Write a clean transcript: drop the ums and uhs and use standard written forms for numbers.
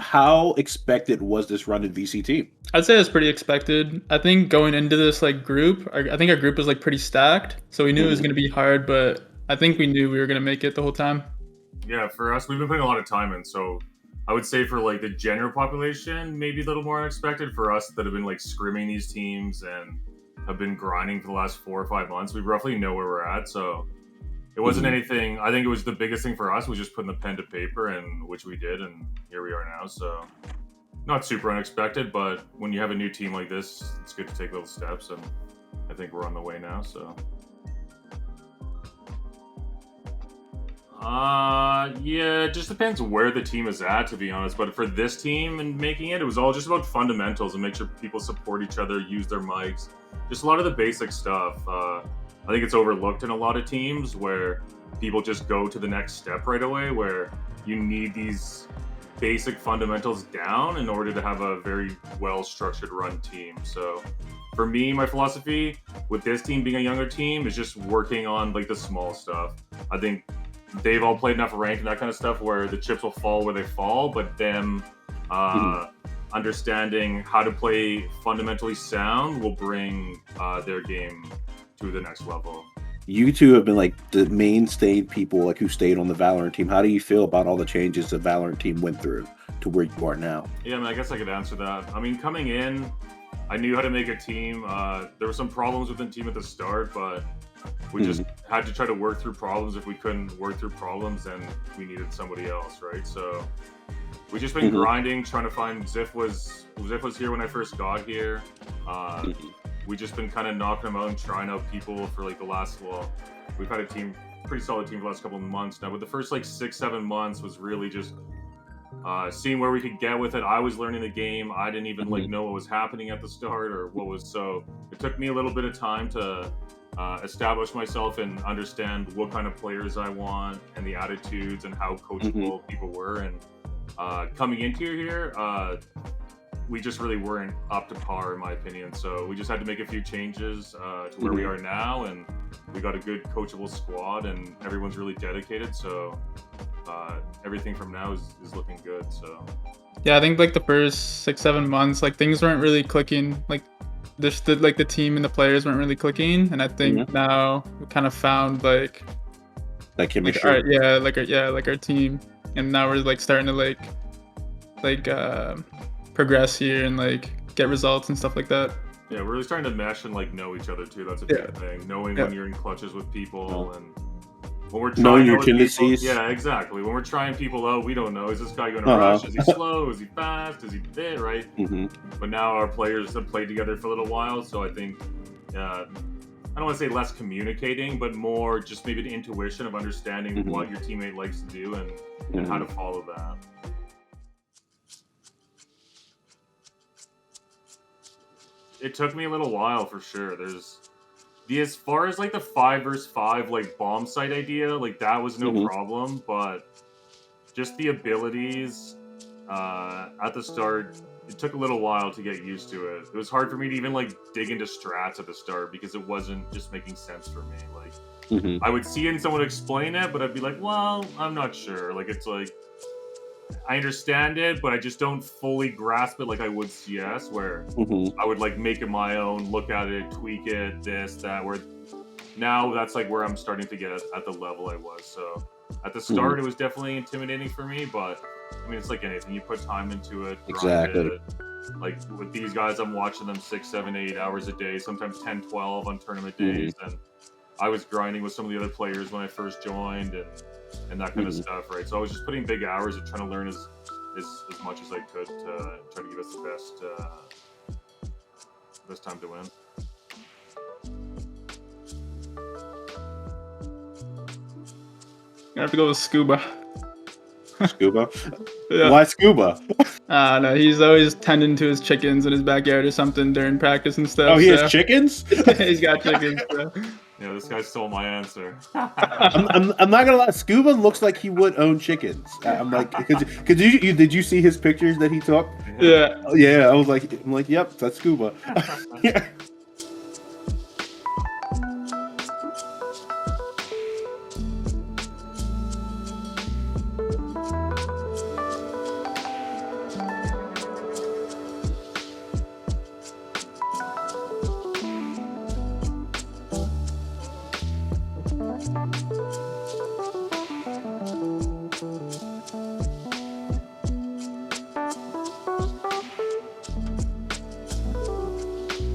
how expected was this run in VCT? I'd say it's pretty expected. I think going into this like group, I think our group was like pretty stacked, so we knew it was going to be hard, but I think we knew we were going to make it the whole time. Yeah, for us, we've been putting a lot of time in, so I would say for like the general population, maybe a little more unexpected. For us that have been like scrimming these teams and have been grinding for the last 4 or 5 months, we roughly know where we're at. So it wasn't anything. I think it was the biggest thing for us was just putting the pen to paper, and which we did, and here we are now. So not super unexpected, but when you have a new team like this, it's good to take little steps, and I think we're on the way now. So. Yeah, it just depends where the team is at, to be honest. But for this team and making it, it was all just about fundamentals and make sure people support each other, use their mics, just a lot of the basic stuff. I think it's overlooked in a lot of teams where people just go to the next step right away, where you need these basic fundamentals down in order to have a very well-structured run team. So for me, my philosophy with this team being a younger team is just working on like the small stuff. I think they've all played enough ranked and that kind of stuff where the chips will fall where they fall, but them understanding how to play fundamentally sound will bring their game to the next level. You two have been like the mainstay people like who stayed on the Valorant team. How do you feel about all the changes the Valorant team went through to where you are now? Yeah, I mean, I guess I could answer that. I mean, coming in, I knew how to make a team. There were some problems with the team at the start, but we just had to try to work through problems. If we couldn't work through problems, then we needed somebody else, right? So we just been grinding, trying to find XXIF was here when I first got here. We just been kind of knocking them out and trying out people for like the last, we've had a pretty solid team for the last couple of months now, but the first like 6-7 months was really just seeing where we could get with it. I was learning the game. I didn't even like know what was happening at the start or what was, so it took me a little bit of time to establish myself and understand what kind of players I want and the attitudes and how coachable people were. And coming into here, we just really weren't up to par, in my opinion. So we just had to make a few changes to where we are now, and we got a good coachable squad, and everyone's really dedicated. So everything from now is looking good. So yeah, I think like the first 6-7 months, like things weren't really clicking. Like the team and the players weren't really clicking, and I think now we kind of found like that chemistry. Like our team, and now we're like starting to like progress here and like get results and stuff like that. Yeah, we're really starting to mesh and like know each other too. That's a big thing. Knowing when you're in clutches with people and when we're trying your tendencies. Yeah, exactly. When we're trying people out, we don't know. Is this guy going to rush? Is he slow? Is he fast? Is he fit? Right? But now our players have played together for a little while, so I think I don't want to say less communicating, but more just maybe the intuition of understanding what your teammate likes to do and how to follow that. It took me a little while for sure. As far as like the 5 versus 5 like bomb site idea, like that was no problem, but just the abilities at the start, it took a little while to get used to it. It was hard for me to even like dig into strats at the start because it wasn't just making sense for me. Like I would see it and someone explain it, but I'd be like, well, I'm not sure. Like it's like I understand it, but I just don't fully grasp it like I would CS, where I would like make it my own, look at it, tweak it, this, that, where now that's like where I'm starting to get at the level I was. So at the start, it was definitely intimidating for me, but I mean, it's like anything. You put time into it, grind it. Like with these guys, I'm watching them 6, 7, 8 hours a day, sometimes 10, 12 on tournament days. And I was grinding with some of the other players when I first joined and that kind of stuff, right? So I was just putting big hours and trying to learn as much as I could to try to give us the best time to win. I have to go with Scuba. Scuba? Why Scuba? No, he's always tending to his chickens in his backyard or something during practice and stuff. Oh, he has chickens? He's got chickens. So. Yeah, this guy stole my answer. I'm not gonna lie. Scuba looks like he would own chickens. I'm like, did you see his pictures that he took? Yeah. Yeah, I'm like, yep, that's Scuba.